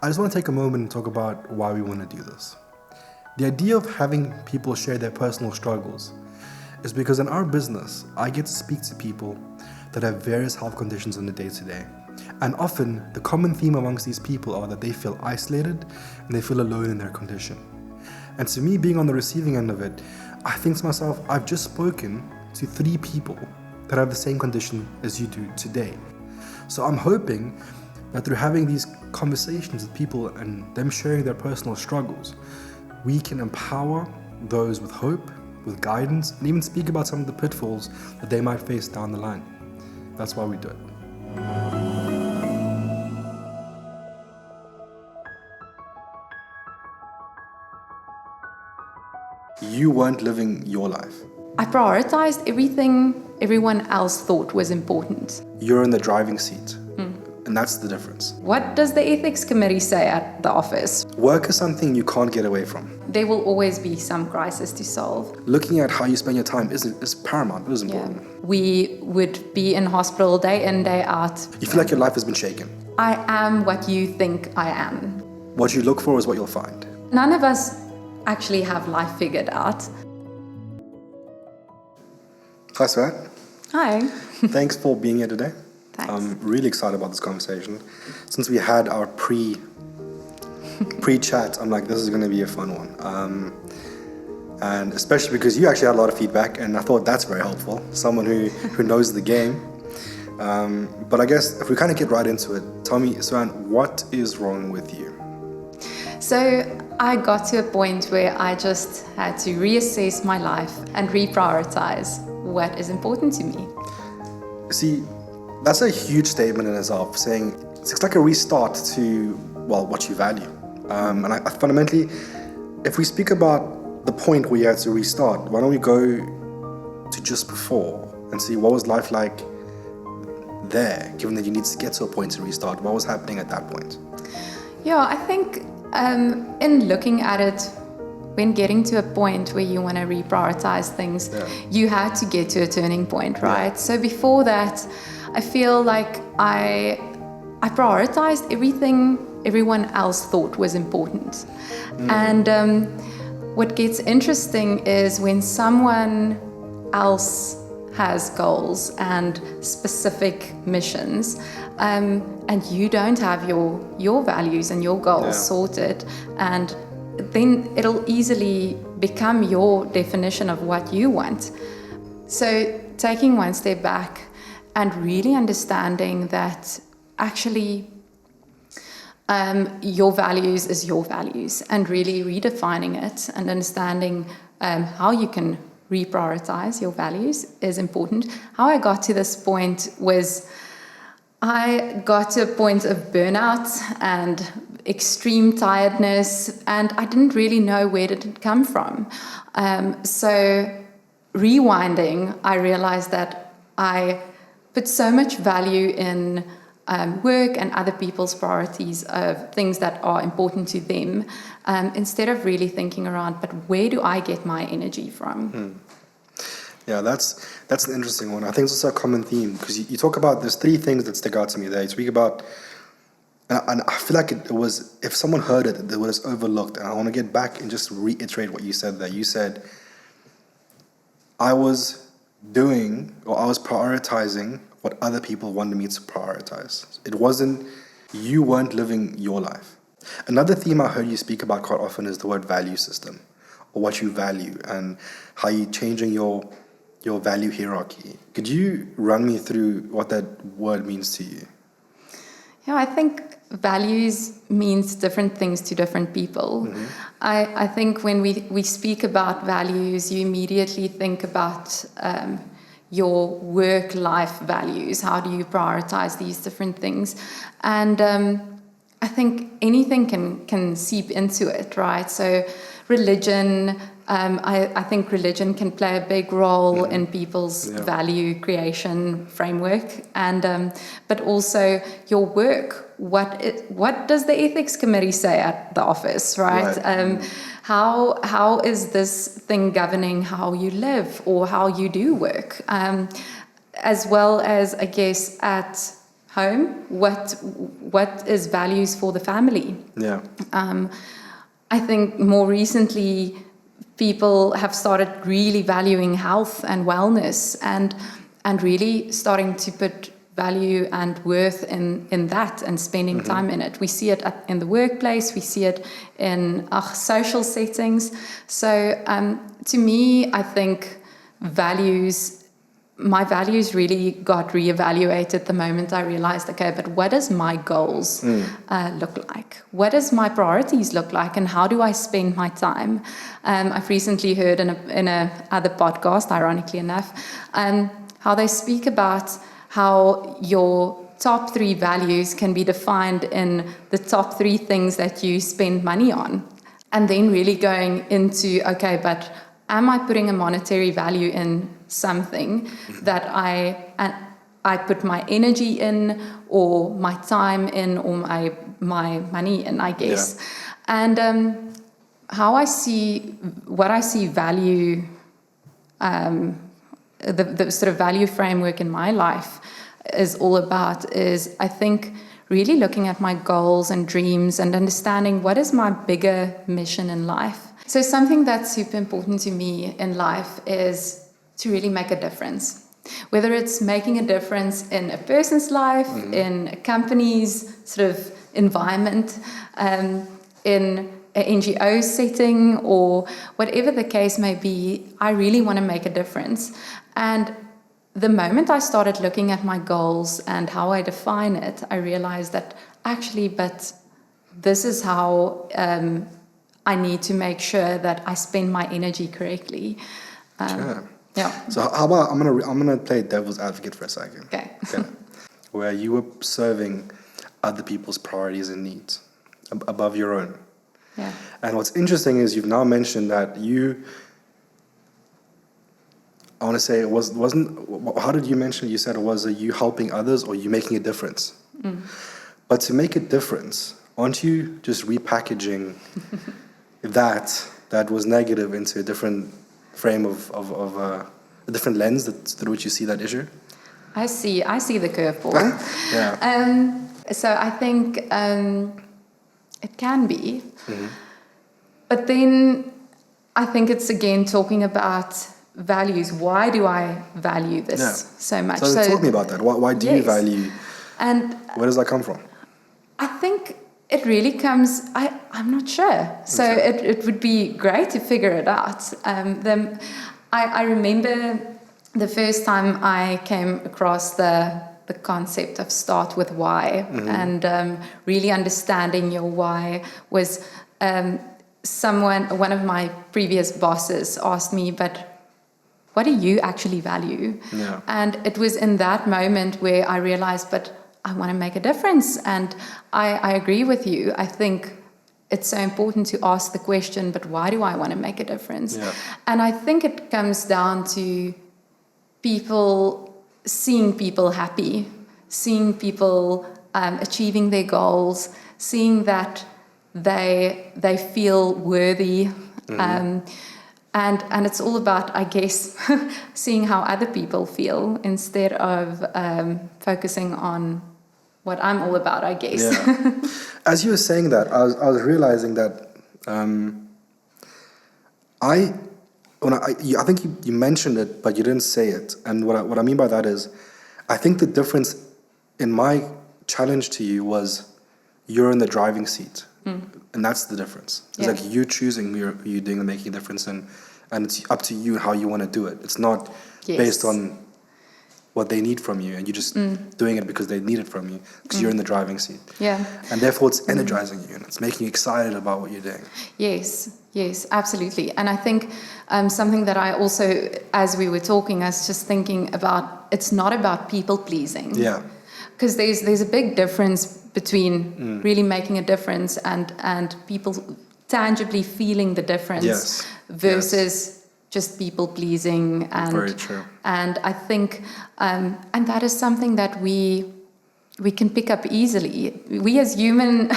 I just want to take a moment and talk about why we want to do this. The idea of having people share their personal struggles is because in our business, I get to speak to people that have various health conditions on the day-to-day. And often, the common theme amongst these people are that they feel isolated and they feel alone in their condition. And to me, being on the receiving end of it, I think to myself, I've just spoken to 3 people that have the same condition as you do today. So I'm hoping that through having these conversations with people and them sharing their personal struggles, we can empower those with hope, with guidance, and even speak about some of the pitfalls that they might face down the line. That's why we do it. You weren't living your life. I prioritized everything everyone else thought was important. You're in the driving seat. And that's the difference. What does the ethics committee say at the office? Work is something you can't get away from. There will always be some crisis to solve. Looking at how you spend your time is paramount. It is important. Yeah. We would be in hospital day in, day out. You feel like your life has been shaken. I am what you think I am. What you look for is what you'll find. None of us actually have life figured out. Hi, Swat. Hi. Thanks for being here today. Thanks. I'm really excited about this conversation. Since we had our pre-chat, I'm like, this is going to be a fun one. And especially because you actually had a lot of feedback, and I thought that's very helpful. Someone who knows the game. But I guess if we kind of get right into it, tell me, Swan, what is wrong with you? So I got to a point where I just had to reassess my life and reprioritize what is important to me. See, that's a huge statement in itself, saying it's like a restart to, well, what you value. And I fundamentally, if we speak about the point where you had to restart, why don't we go to just before and see what was life like there, given that you need to get to a point to restart? What was happening at that point? Yeah, I think in looking at it, when getting to a point where you want to reprioritize things, you had to get to a turning point, right? Yeah. So before that, I feel like I prioritized everything everyone else thought was important. And what gets interesting is when someone else has goals and specific missions, and you don't have your values and your goals sorted, and then it'll easily become your definition of what you want. So taking one step back and really understanding that actually your values is your values, and really redefining it and understanding how you can reprioritize your values is important. How I got to this point was I got to a point of burnout and extreme tiredness, and I didn't really know where did it come from. So rewinding, I realized that I put so much value in work and other people's priorities of things that are important to them, instead of really thinking around, but where do I get my energy from? Yeah, that's an interesting one. I think it's also a common theme, because you talk about, there's 3 things that stick out to me there. You speak about, and I feel like it was, if someone heard it, it was overlooked. And I want to get back and just reiterate what you said there. You said, I was prioritizing what other people wanted me to prioritize. You weren't living your life. Another theme I heard you speak about quite often is the word value system, or what you value, and how you're changing your value hierarchy. Could you run me through what that word means to you? Yeah, I think values means different things to different people. I think when we speak about values, you immediately think about your work-life values. How do you prioritize these different things? And I think anything can seep into it, right? So religion, I think religion can play a big role in people's value creation framework, and but also your work. What does the ethics committee say at the office, right? How is this thing governing how you live or how you do work, as well as, I guess, at home, what is values for the family. Yeah. I think more recently, people have started really valuing health and wellness, and really starting to put value and worth in that and spending time in it. We see it in the workplace, we see it in social settings. So to me, I think my values really got reevaluated the moment I realized, okay, but what does my goals look like? What does my priorities look like? And how do I spend my time? I've recently heard in a other podcast, ironically enough, how they speak about how your top 3 values can be defined in the top 3 things that you spend money on. And then really going into, okay, but am I putting a monetary value in something that I put my energy in, or my time in, or my money in, I guess. Yeah. And what I see value, the sort of value framework in my life is all about is, I think, really looking at my goals and dreams and understanding what is my bigger mission in life. So something that's super important to me in life is to really make a difference. Whether it's making a difference in a person's life, in a company's sort of environment, in an NGO setting, or whatever the case may be, I really want to make a difference. And the moment I started looking at my goals and how I define it, I realized that actually, but this is how I need to make sure that I spend my energy correctly. Sure. Yeah. So how about I'm gonna play devil's advocate for a second. Okay. Where you were serving other people's priorities and needs above your own. Yeah. And what's interesting is you've now mentioned that I want to say it wasn't. How did you mention? You said it was you helping others or you making a difference. But to make a difference, aren't you just repackaging that was negative into a different frame of a different lens through which you see that issue? I see the curveball. Yeah. So I think it can be, but then I think it's again talking about values. Why do I value this so much? So talk me about that. Why do you value? And where does that come from? I think it really comes. I'm not sure. So it would be great to figure it out. I remember the first time I came across the concept of start with why, and really understanding your why was one of my previous bosses asked me, but what do you actually value? Yeah. And it was in that moment where I realized, but I want to make a difference. And I agree with you. I think it's so important to ask the question, but why do I want to make a difference? Yeah. And I think it comes down to seeing people happy, seeing people achieving their goals, seeing that they feel worthy. And it's all about, I guess, seeing how other people feel instead of focusing on what I'm all about, I guess. Yeah. As you were saying that, I was realizing that I think you mentioned it, but you didn't say it. And what I mean by that is, I think the difference in my challenge to you was you're in the driving seat. And that's the difference. It's like you choosing who you're doing and making a difference, and it's up to you how you want to do it. It's not based on what they need from you, and you're just doing it because they need it from you, because you're in the driving seat. Yeah. And therefore it's energizing you, and it's making you excited about what you're doing. Yes, absolutely. And I think something that I also, as we were talking, I was just thinking about, it's not about people pleasing. Yeah. Because there's a big difference between really making a difference and people tangibly feeling the difference versus just people pleasing. And very true. And I think and that is something that we can pick up easily. We as human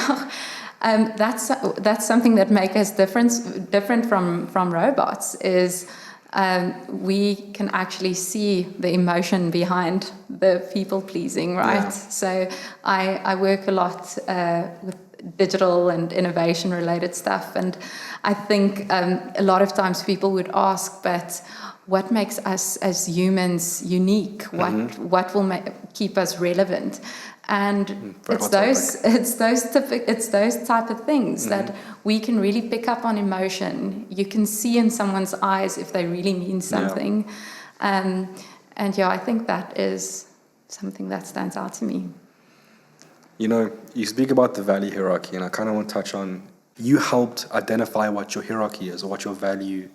that's something that makes us different from robots, is we can actually see the emotion behind the people pleasing, right? Yeah. So I work a lot with digital and innovation related stuff, and I think a lot of times people would ask, but what makes us as humans unique? What will keep us relevant? And it's those type of things that we can really pick up on emotion. You can see in someone's eyes if they really mean something. And I think that is something that stands out to me. You know, you speak about the value hierarchy, and I kind of want to touch on, you helped identify what your hierarchy is, or what your value,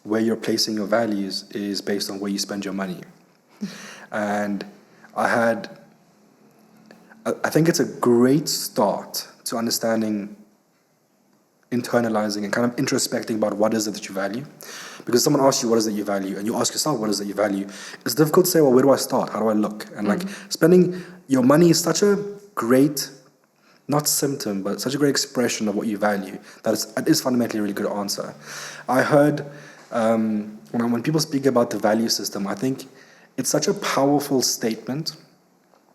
where you're placing your values is based on where you spend your money. And I think it's a great start to understanding, internalizing, and kind of introspecting about what is it that you value. Because someone asks you what is it you value, and you ask yourself what is it you value, it's difficult to say, well, where do I start? How do I look? And like, spending your money is such a great, not symptom, but such a great expression of what you value, that it is fundamentally a really good answer. I heard when people speak about the value system, I think it's such a powerful statement,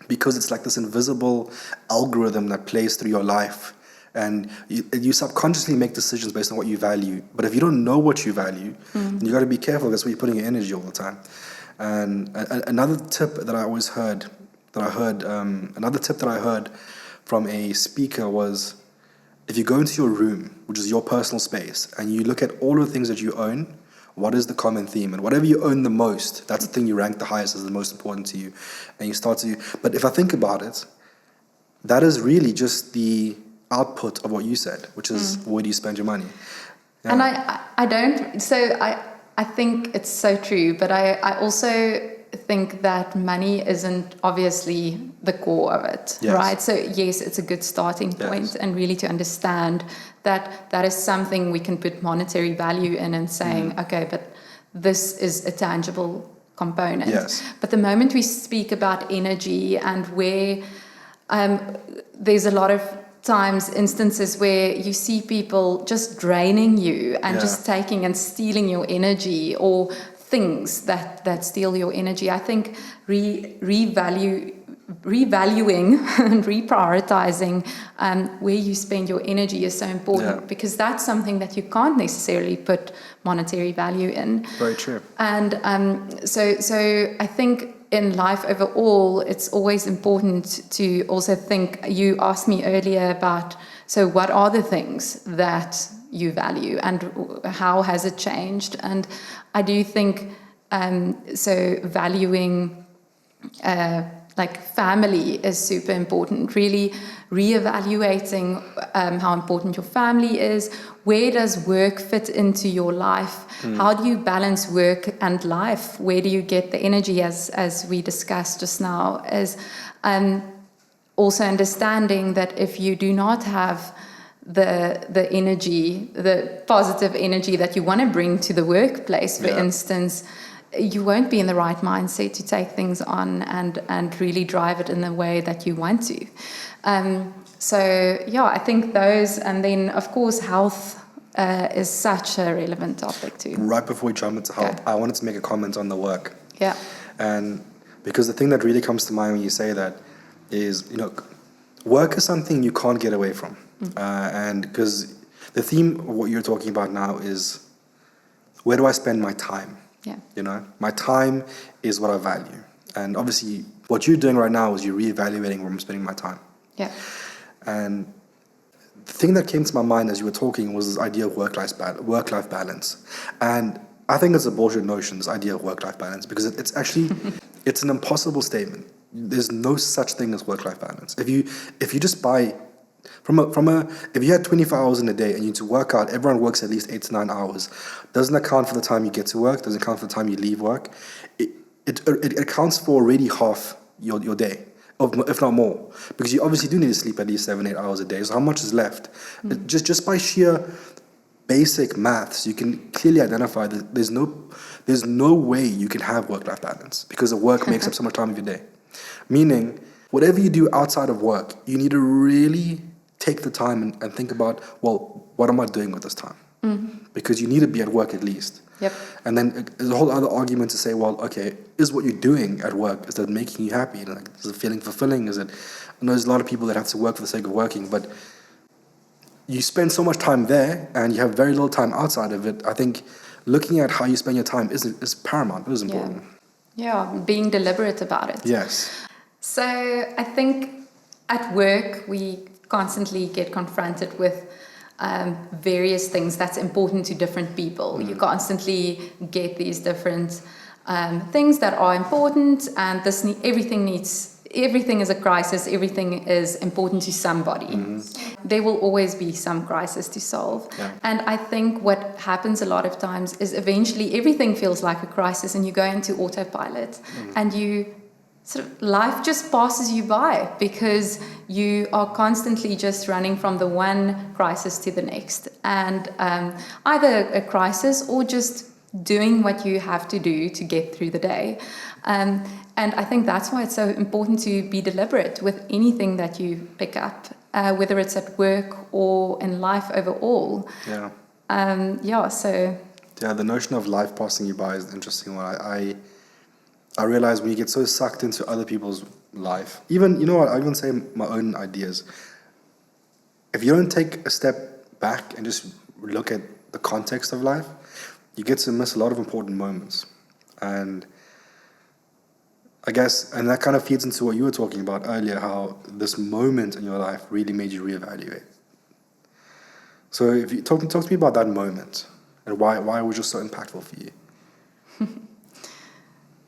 because it's like this invisible algorithm that plays through your life, and you subconsciously make decisions based on what you value. But if you don't know what you value, then you got to be careful. That's where you're putting your energy all the time. And another tip that I heard from a speaker was, if you go into your room, which is your personal space, and you look at all of the things that you own, what is the common theme? And whatever you own the most, that's the thing you rank the highest as the most important to you. And you start to, but if I think about it, that is really just the output of what you said, which is where do you spend your money? Yeah. And I think it's so true, but I also think that money isn't obviously the core of it, right? So yes, it's a good starting point, and really to understand that is something we can put monetary value in, and saying, okay, but this is a tangible component. Yes. But the moment we speak about energy, and where there's a lot of times instances where you see people just draining you and just taking and stealing your energy, or things that steal your energy. I think revaluing and reprioritizing where you spend your energy is so important, because that's something that you can't necessarily put monetary value in. Very true. And so I think in life overall, it's always important to also think, you asked me earlier about, so what are the things that you value, and how has it changed? And I do think, so valuing like family is super important, really reevaluating how important your family is. Where does work fit into your life? How do you balance work and life? Where do you get the energy, as we discussed just now? Is also understanding that if you do not have the energy, the positive energy that you want to bring to the workplace, for instance, you won't be in the right mindset to take things on and really drive it in the way that you want to. I think those, and then of course health is such a relevant topic too. Right before we jump into health, I wanted to make a comment on the work. Yeah. And because the thing that really comes to mind when you say that is, work is something you can't get away from. And because the theme of what you're talking about now is, where do I spend my time? Yeah. My time is what I value. And obviously, what you're doing right now is you're reevaluating where I'm spending my time. Yeah. And the thing that came to my mind as you were talking was this idea of work-life balance. And I think it's a bullshit notion, this idea of work-life balance, because it's actually, it's an impossible statement. There's no such thing as work-life balance. If you just buy, if you had 24 hours in a day and you need to work out, everyone works at least 8 to 9 hours. Doesn't account for the time you get to work, doesn't account for the time you leave work. It accounts for already half your day, if not more. Because you obviously do need to sleep at least 7-8 hours a day. So how much is left? Just by sheer basic maths, you can clearly identify that there's no way you can have work-life balance, because the work makes up so much time of your day. Meaning, whatever you do outside of work, you need to really take the time and think about, well, what am I doing with this time? Because you need to be at work at least. Yep. And then there's a whole other argument to say, well, okay, is what you're doing at work, is that making you happy? You know, like, is it feeling fulfilling? Is it? I know there's a lot of people that have to work for the sake of working, but you spend so much time there and you have very little time outside of it. I think looking at how you spend your time is paramount. It is important. Yeah, being deliberate about it. Yes. So I think at work we constantly get confronted with various things that's important to different people. You constantly get these different things that are important, and everything is a crisis. Everything is important to somebody. There will always be some crisis to solve. Yeah. And I think what happens a lot of times is eventually everything feels like a crisis, and you go into autopilot, and life just passes you by because you are constantly just running from the one crisis to the next, and either a crisis or just doing what you have to do to get through the day. And I think that's why it's so important to be deliberate with anything that you pick up, whether it's at work or in life overall. Yeah. The notion of life passing you by is an interesting one. I realize when you get so sucked into other people's life, even, you know what, I even say my own ideas. If you don't take a step back and just look at the context of life, you get to miss a lot of important moments. And I guess, and that kind of feeds into what you were talking about earlier, how this moment in your life really made you reevaluate. So if you talk to me about that moment and why it was just so impactful for you.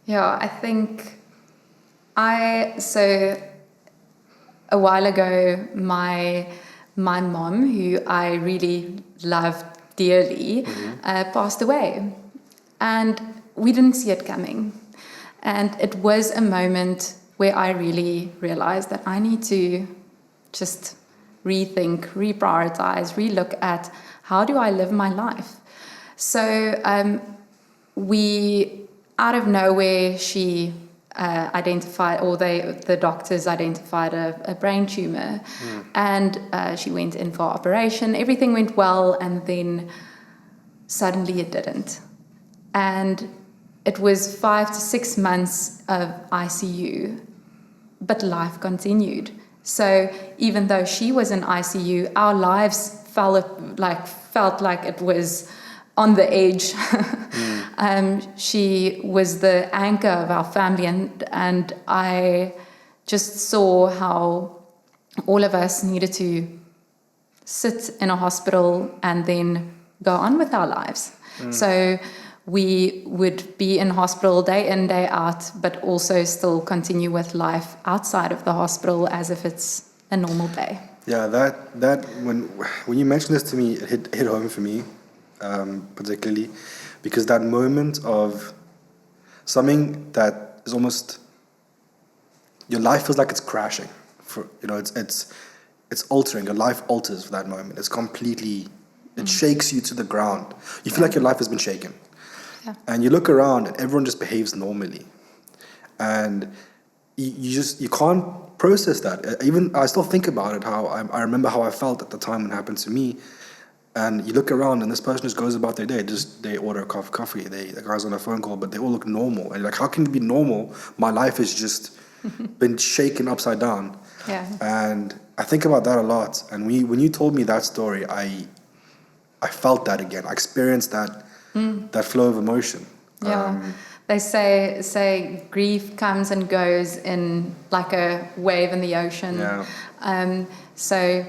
Yeah, I think a while ago, my mom, who I really loved dearly, passed away, and we didn't see it coming. And it was a moment where I really realized that I need to just rethink, reprioritize, relook at how do I live my life. So out of nowhere, she identified, or the doctors identified a brain tumor, and she went in for operation. Everything went well, and then suddenly it didn't. And it was 5 to 6 months of ICU, but life continued. So even though she was in ICU, our lives felt like it was on the edge. She was the anchor of our family, and I just saw how all of us needed to sit in a hospital and then go on with our lives. So we would be in hospital day in, day out, but also still continue with life outside of the hospital as if it's a normal day. Yeah, that when you mentioned this to me, it hit home for me, particularly because that moment of something that is almost, your life feels like it's crashing. It's altering. Your life alters for that moment. It's completely, it shakes you to the ground. You feel like your life has been shaken. Yeah. And you look around and everyone just behaves normally. And you can't process that. Even I still think about it, how I remember how I felt at the time when it happened to me. And you look around and this person just goes about their day. They order a cup of coffee. The guy's on a phone call, but they all look normal. And you're like, how can it be normal? My life has just been shaken upside down. Yeah. And I think about that a lot. And when you told me that story, I felt that again. I experienced that flow of emotion. Yeah. They say grief comes and goes in like a wave in the ocean. Yeah. So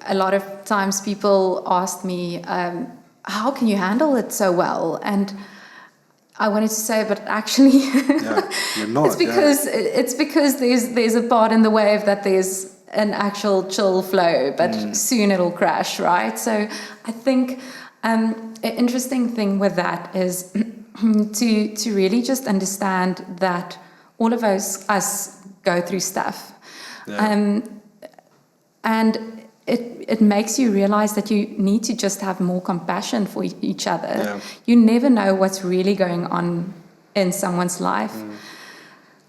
a lot of times people ask me, how can you handle it so well? And I wanted to say, but actually, you're not. It's because there's a part in the wave that there's an actual chill flow, but soon it'll crash, right? So I think an interesting thing with that is to really just understand that all of us go through stuff. Yeah. And it makes you realize that you need to just have more compassion for each other. Yeah. You never know what's really going on in someone's life.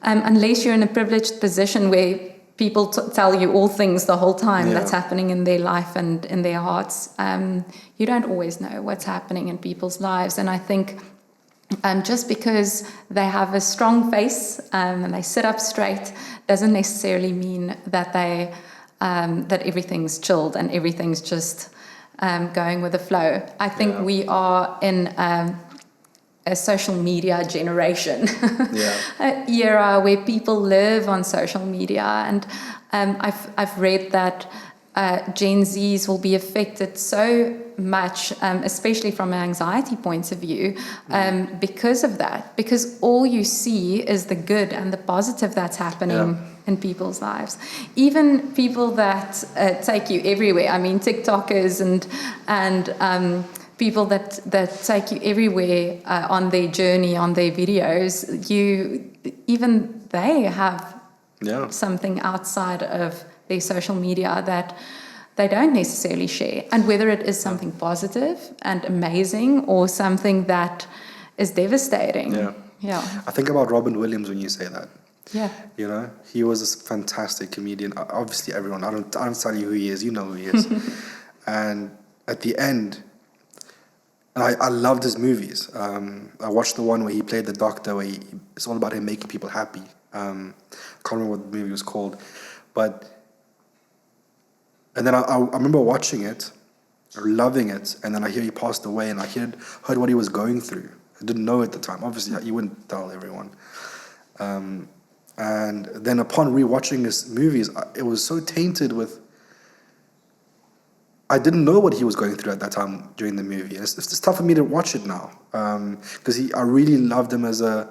Unless you're in a privileged position where people tell you all things the whole time that's happening in their life and in their hearts. You don't always know what's happening in people's lives. And I think just because they have a strong face and they sit up straight doesn't necessarily mean that that everything's chilled and everything's just going with the flow. I think we are in a social media generation era where people live on social media, and I've read that Gen Zs will be affected so much, especially from an anxiety point of view, because of that. Because all you see is the good and the positive that's happening in people's lives. Even people that take you everywhere. I mean, TikTokers and people that take you everywhere on their journey, on their videos. Even they have something outside of their social media that they don't necessarily share. And whether it is something positive and amazing or something that is devastating. Yeah. I think about Robin Williams when you say that. Yeah. You know, he was a fantastic comedian. Obviously, everyone, I don't tell you who he is, you know who he is. And at the end, and I loved his movies. I watched the one where he played the doctor, where it's all about him making people happy. I can't remember what the movie was called. And then I remember watching it, loving it, and then I hear he passed away, and I heard what he was going through. I didn't know at the time. Obviously, you wouldn't tell everyone. And then upon rewatching his movies, it was so tainted with... I didn't know what he was going through at that time during the movie. It's just tough for me to watch it now, because I really loved him as an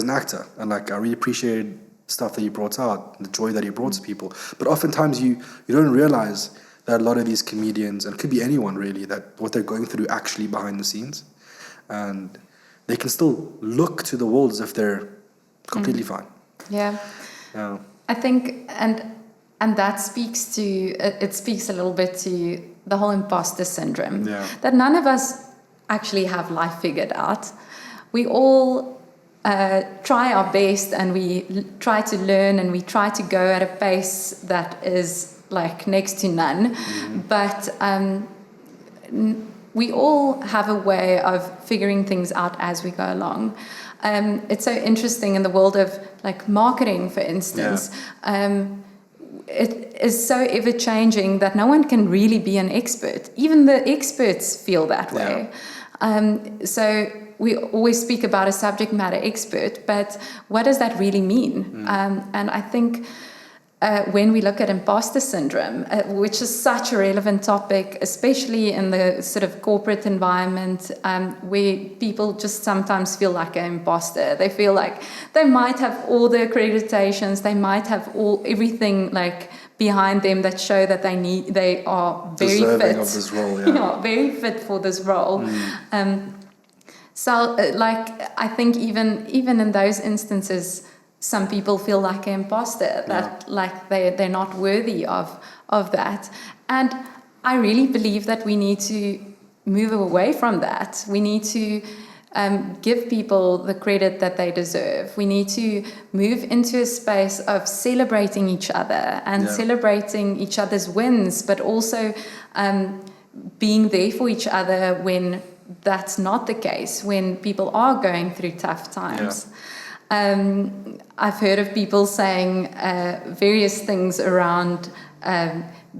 actor, and I really appreciated stuff that he brought out, the joy that he brought to people. But oftentimes you don't realize that a lot of these comedians, and it could be anyone really, that what they're going through actually behind the scenes, and they can still look to the world as if they're completely fine. Yeah. I think, and that speaks a little bit to the whole impostor syndrome. That none of us actually have life figured out. We all try our best, and we try to learn, and we try to go at a pace that is like next to none. But we all have a way of figuring things out as we go along. It's so interesting in the world of like marketing, for instance. It is so ever changing that no one can really be an expert. Even the experts feel that way. So we always speak about a subject matter expert, but what does that really mean? And I think when we look at imposter syndrome, which is such a relevant topic, especially in the sort of corporate environment, where people just sometimes feel like an imposter. They feel like they might have all the accreditations, they might have everything like behind them that show that they are very deserving fit of this role, very fit for this role. So, I think even in those instances, some people feel like an imposter, that they're not worthy of that. And I really believe that we need to move away from that. We need to give people the credit that they deserve. We need to move into a space of celebrating each other and celebrating each other's wins, but also being there for each other when that's not the case, when people are going through tough times. I've heard of people saying various things around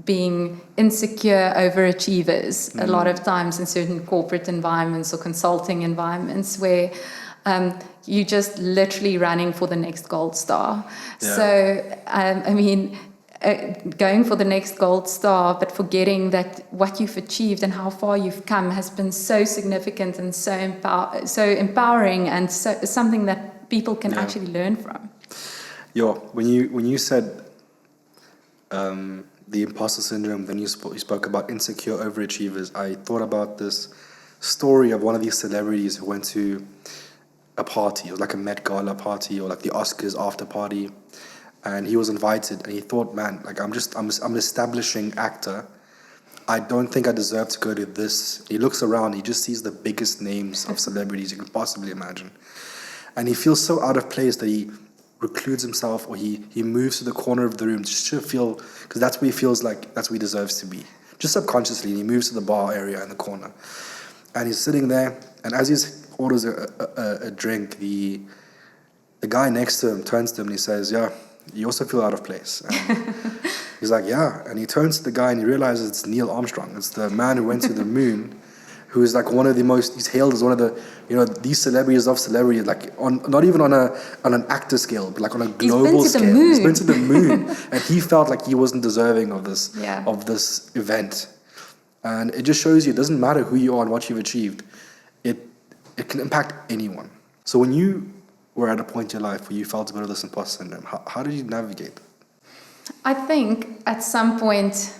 being insecure overachievers a lot of times in certain corporate environments or consulting environments where you're just literally running for the next gold star. So, I mean, going for the next gold star, but forgetting that what you've achieved and how far you've come has been so significant and so empowering, and something that people can actually learn from. When you said the imposter syndrome, then you spoke about insecure overachievers. I thought about this story of one of these celebrities who went to a party. It was like a Met Gala party or like the Oscars after party. And he was invited, and he thought, man, like I'm an establishing actor. I don't think I deserve to go to this. He looks around, he just sees the biggest names of celebrities you can possibly imagine. And he feels so out of place that he recludes himself, or he moves to the corner of the room just to feel, because that's where he feels like that's where he deserves to be. Just subconsciously, he moves to the bar area in the corner. And he's sitting there, and as he's orders a drink, the guy next to him turns to him and he says, "Yeah, you also feel out of place." And he's like, "Yeah." And he turns to the guy and he realizes it's Neil Armstrong. It's the man who went to the moon, who is like one of the most, he's hailed as one of the, these celebrities of celebrity, like not even on an actor scale, but like on a global scale. He's been to the moon. And he felt like he wasn't deserving of this event. And it just shows you, it doesn't matter who you are and what you've achieved. It can impact anyone. So when you were at a point in your life where you felt a bit of this imposter syndrome, how did you navigate? I think at some point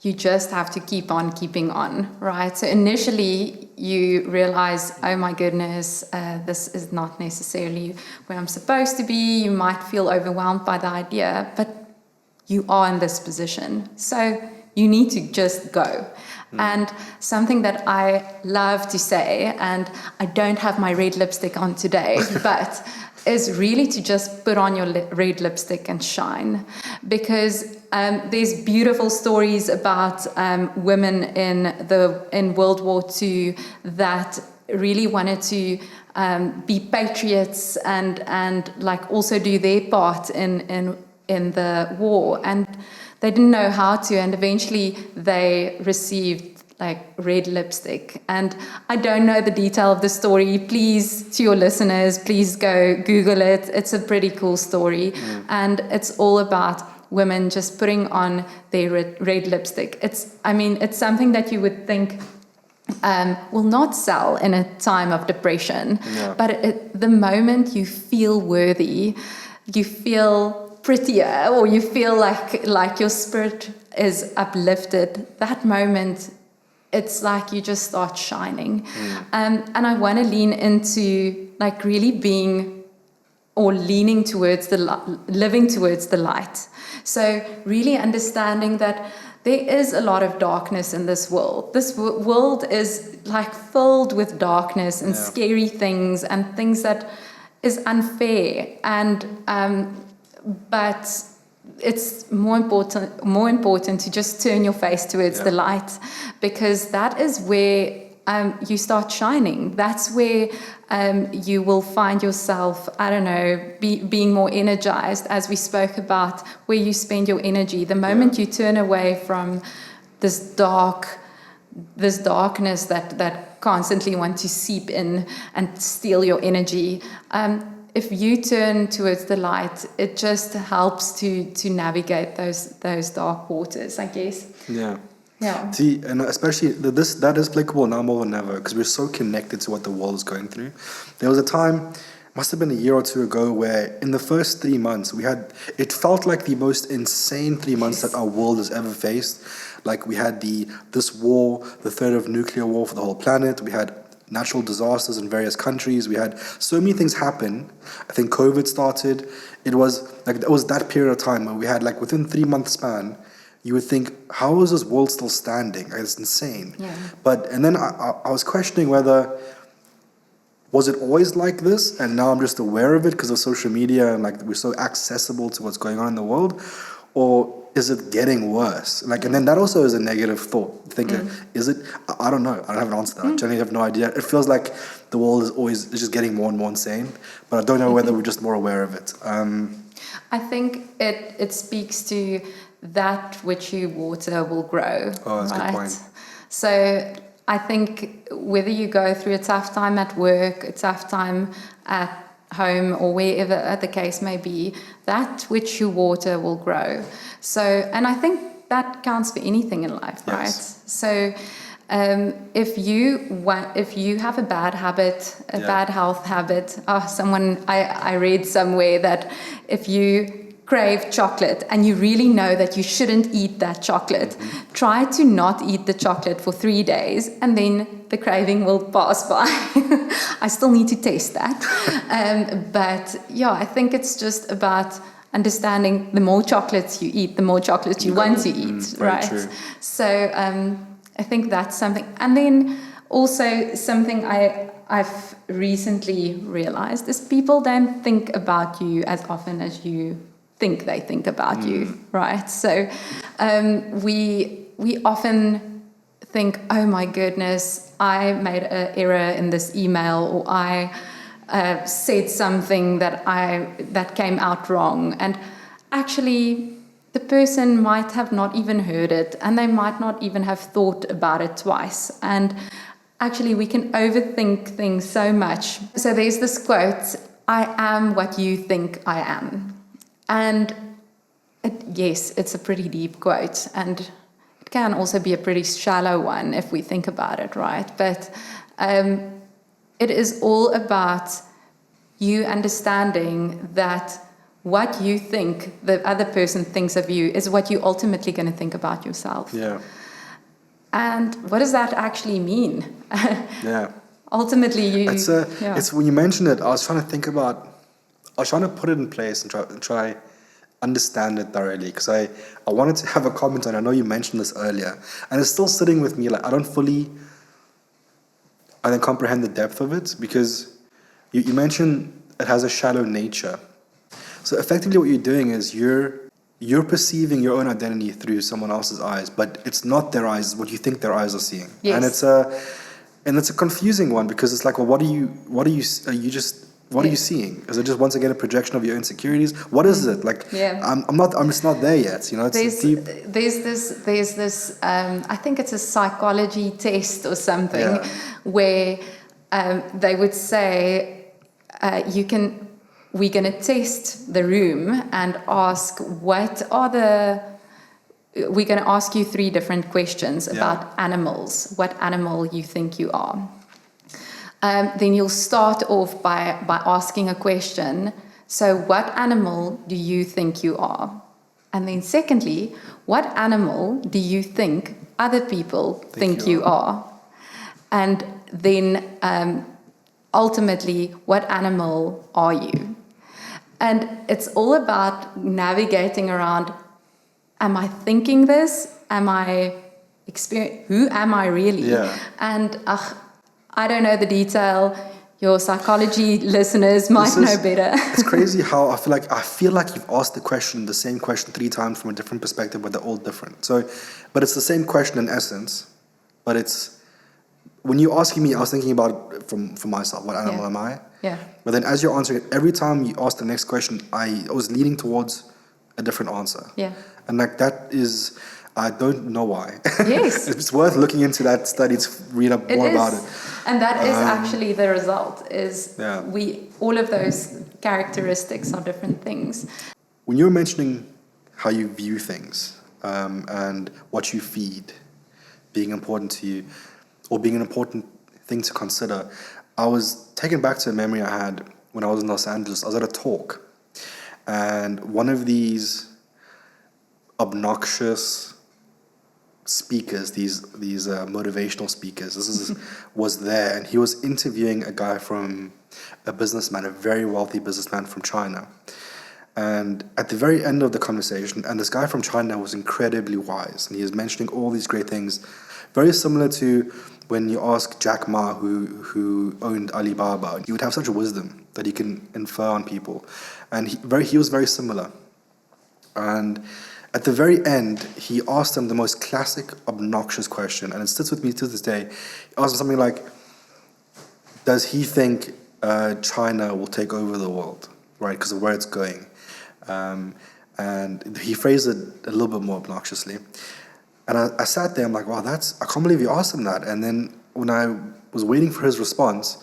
you just have to keep on keeping on, right? So initially you realize, oh my goodness, this is not necessarily where I'm supposed to be. You might feel overwhelmed by the idea, but you are in this position. So you need to just go. And something that I love to say, and I don't have my red lipstick on today, but is really to just put on your red lipstick and shine. Because there's beautiful stories about women in World War II that really wanted to be patriots and like also do their part in the war. And they didn't know how to, and eventually they received like red lipstick. And I don't know the detail of the story. Please, to your listeners, please go Google it. It's a pretty cool story. And it's all about women just putting on their red lipstick. It's something that you would think will not sell in a time of depression. Yeah. But the moment you feel worthy, you feel prettier, or you feel like your spirit is uplifted, that moment, it's like you just start shining. And I want to lean into like really being or leaning towards living towards the light. So really understanding that there is a lot of darkness in this world. This world is like filled with darkness and scary things and things that is unfair. And but it's more important to just turn your face towards the light, because that is where you start shining. That's where you will find yourself, being more energized, as we spoke about, where you spend your energy. The moment you turn away from this darkness that constantly want to seep in and steal your energy, if you turn towards the light, it just helps to navigate those dark waters, I guess. Yeah. See, and especially that is applicable now more than ever, because we're so connected to what the world is going through. There was a time, must have been a year or two ago, where in the first 3 months it felt like the most insane 3 months that our world has ever faced. Like we had this war, the threat of nuclear war for the whole planet. We had natural disasters in various countries. We had so many things happen. I think COVID started. It was that period of time where we had like within 3 month span, you would think, how is this world still standing? It's insane. Yeah. And then I was questioning whether, was it always like this? And now I'm just aware of it because of social media and like we're so accessible to what's going on in the world, or is it getting worse? And then that also is a negative thought. Thinking, is it? I don't know. I don't have an answer to that. I genuinely have no idea. It feels like the world is just getting more and more insane, but I don't know whether we're just more aware of it. I think it speaks to that which you water will grow. Oh, that's a good point. So I think whether you go through a tough time at work, a tough time at home, or wherever the case may be, that which you water will grow. So, and I think that counts for anything in life, right? Yes. So if you have a bad habit, bad health habit, I read somewhere that if you crave chocolate and you really know that you shouldn't eat that chocolate, try to not eat the chocolate for 3 days, and then the craving will pass by. I still need to taste that. But I think it's just about understanding the more chocolates you eat, the more chocolates you want to eat, right? True. So I think that's something. And then also something I've recently realized is people don't think about you as often as you think they think about you, right? So we often think, oh my goodness, I made an error in this email, or I said something that came out wrong. And actually, the person might have not even heard it, and they might not even have thought about it twice. And actually, we can overthink things so much. So there's this quote, I am what you think I am. And yes, it's a pretty deep quote, and it can also be a pretty shallow one if we think about it, right? But it is all about you understanding that what you think the other person thinks of you is what you're ultimately going to think about yourself. Yeah. And what does that actually mean? Yeah. Ultimately, it's when you mentioned it, I was trying to put it in place and try understand it thoroughly, because I wanted to have a comment on it. I know you mentioned this earlier, and it's still sitting with me. Like, I don't comprehend the depth of it, because you mentioned it has a shallow nature. So effectively what you're doing is you're perceiving your own identity through someone else's eyes, but it's not their eyes, it's what you think their eyes are seeing. Yes. And it's a confusing one, because it's like, well, what are you seeing? Is it just once again a projection of your insecurities? What is it? Like, I'm just not there yet. You know, it's deep. There's this I think it's a psychology test or something, where they would say we're going to test the room and ask we're going to ask you 3 different questions about animals, what animal you think you are. Then you'll start off by asking a question. So what animal do you think you are? And then secondly, what animal do you think other people think you are? And then ultimately, what animal are you? And it's all about navigating around, am I thinking this? Am I who am I really? Yeah. And I don't know the detail. Your psychology listeners might know better. It's crazy how I feel like you've asked the same question 3 times from a different perspective, but they're all different. So, but it's the same question in essence, but it's, when you're asking me, I was thinking about it for myself. What animal am I? Yeah. But then as you're answering it, every time you ask the next question, I was leaning towards a different answer. Yeah. And like, that is, I don't know why. Yes. It's worth looking into that study to read up more about it. And that is actually the result, is all of those characteristics are different things. When you were mentioning how you view things and what you feed being important to you, or being an important thing to consider, I was taken back to a memory I had when I was in Los Angeles. I was at a talk, and one of these obnoxious speakers, these motivational speakers, was there, and he was interviewing a guy from a businessman, a very wealthy businessman from China. And at the very end of the conversation, and this guy from China was incredibly wise, and he was mentioning all these great things, very similar to when you ask Jack Ma, who owned Alibaba. He would have such a wisdom that he can infer on people, and he was very similar. And at the very end, he asked him the most classic, obnoxious question, and it sits with me to this day. He asked him something like, does he think China will take over the world, right, because of where it's going? And he phrased it a little bit more obnoxiously. And I sat there, I'm like, wow, I can't believe you asked him that. And then when I was waiting for his response,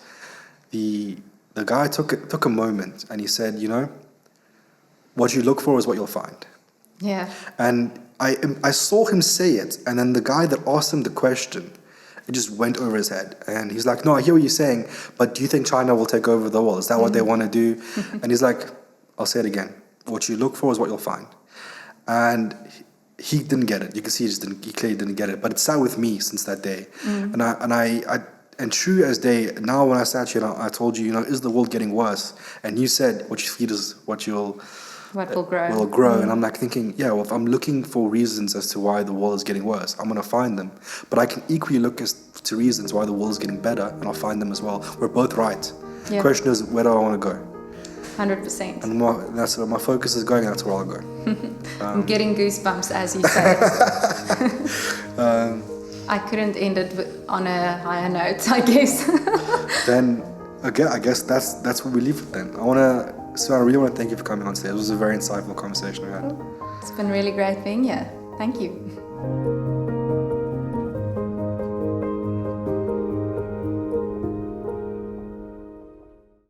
the guy took a moment, and he said, what you look for is what you'll find. Yeah. And I saw him say it, and then the guy that asked him the question, it just went over his head. And he's like, no, I hear what you're saying, but do you think China will take over the world? Is that what they want to do? And he's like, I'll say it again. What you look for is what you'll find. And he didn't get it. You can see he clearly didn't get it. But it sat with me since that day. And true as day, now when I sat here, I told you, is the world getting worse? And you said, what you feed is what will grow. And I'm like thinking, well, if I'm looking for reasons as to why the world is getting worse, I'm going to find them. But I can equally look to reasons why the world is getting better, and I'll find them as well. We're both right. Yeah. The question is, where do I want to go? 100%. And that's where my focus is going. That's where I'll go. I'm getting goosebumps as you say it. I couldn't end it on a higher note, I guess. Then, again, I guess that's what we leave with then. I really want to thank you for coming on today. It was a very insightful conversation we had. It's been really great being here. Thank you.